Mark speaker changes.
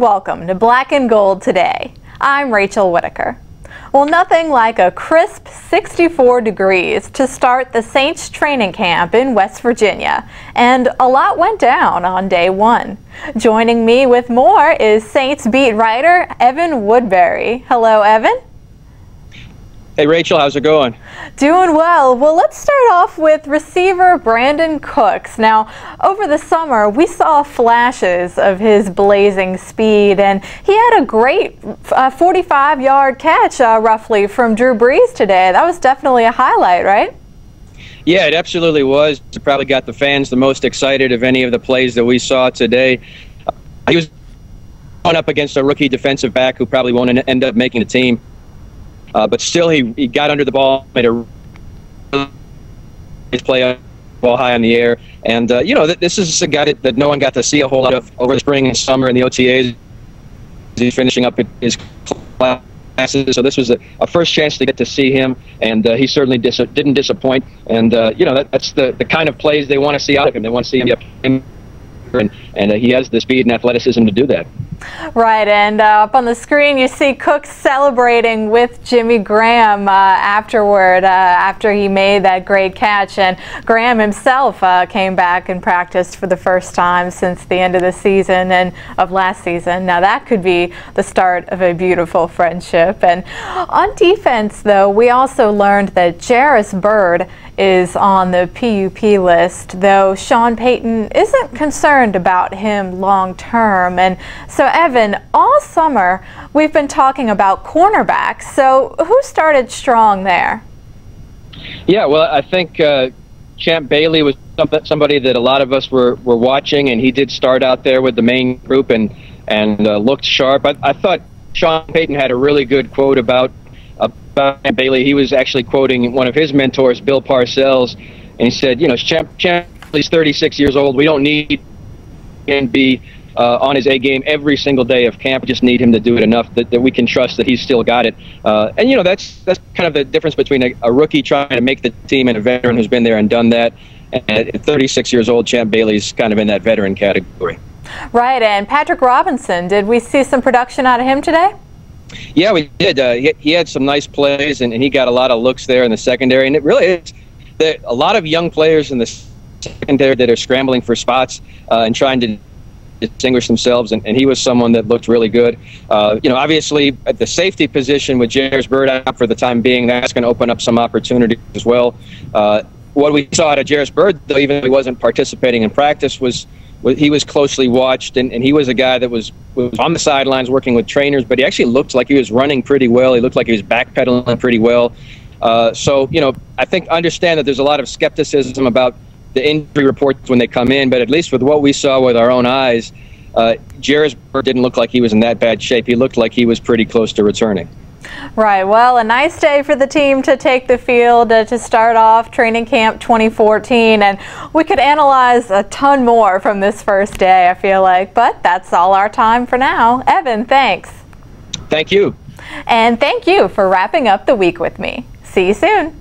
Speaker 1: welcome to Black and Gold Today. I'm Rachel Whittaker. Well, nothing like a crisp 64 degrees to start the Saints training camp in West Virginia, and a lot went down on day one. Joining me with more is Saints beat writer Evan Woodbery. Hello, Evan.
Speaker 2: Hey Rachel, how's it going?
Speaker 1: Doing well. Well, let's start off with receiver Brandin Cooks. Now, over the summer, we saw flashes of his blazing speed, and he had a great 45-yard catch roughly from Drew Brees today. That was definitely a highlight, right?
Speaker 2: Yeah, it absolutely was. It probably got the fans the most excited of any of the plays that we saw today. He was going up against a rookie defensive back who probably won't end up making the team. But still, he got under the ball, made a play, ball high in the air. And, you know, this is a guy that no one got to see a whole lot of over the spring and summer in the OTAs. He's finishing up his classes, so this was a first chance to get to see him, and he certainly didn't disappoint. And, you know, that's the kind of plays they want to see out of him. They want to see him get and he has the speed and athleticism to do that.
Speaker 1: Right, and up on the screen you see Cooks celebrating with Jimmy Graham afterward, after he made that great catch. And Graham himself came back and practiced for the first time since the end of the season and of last season. Now that could be the start of a beautiful friendship. And on defense, though, we also learned that Jairus Byrd is on the PUP list, though Sean Payton isn't concerned about him long term. And so, Evan, all summer we've been talking about cornerbacks. So who started strong there? Yeah,
Speaker 2: well, I think Champ Bailey was somebody that a lot of us were watching, and he did start out there with the main group and looked sharp. I thought Sean Payton had a really good quote about Bailey. He was actually quoting one of his mentors, Bill Parcells, and he said, you know, Champ Bailey's 36 years old. We don't need him to be on his A game every single day of camp. We just need him to do it enough that we can trust that he's still got it. And, you know, that's kind of the difference between a rookie trying to make the team and a veteran who's been there and done that. And at 36 years old, Champ Bailey's kind of in that veteran category.
Speaker 1: Right, and Patrick Robinson, did we see some production out of him today?
Speaker 2: Yeah, we did. He had some nice plays, and he got a lot of looks there in the secondary. And it really is a lot of young players in the secondary that are scrambling for spots and trying to distinguish themselves, and he was someone that looked really good. You know, obviously at the safety position with Jairus Byrd out for the time being, that's going to open up some opportunities as well. What we saw out of Jairus Byrd, though, even though he wasn't participating in practice, was he was closely watched, and he was a guy that was on the sidelines working with trainers, but he actually looked like he was running pretty well. He looked like he was backpedaling pretty well. So, you know, I think understand that there's a lot of skepticism about the injury reports when they come in, but at least with what we saw with our own eyes, Jairus Byrd didn't look like he was in that bad shape. He looked like he was pretty close to returning.
Speaker 1: Right. Well, a nice day for the team to take the field to start off training camp 2014, and we could analyze a ton more from this first day, I feel like, but that's all our time for now. Evan, thanks.
Speaker 2: Thank you.
Speaker 1: And thank you for wrapping up the week with me. See you soon.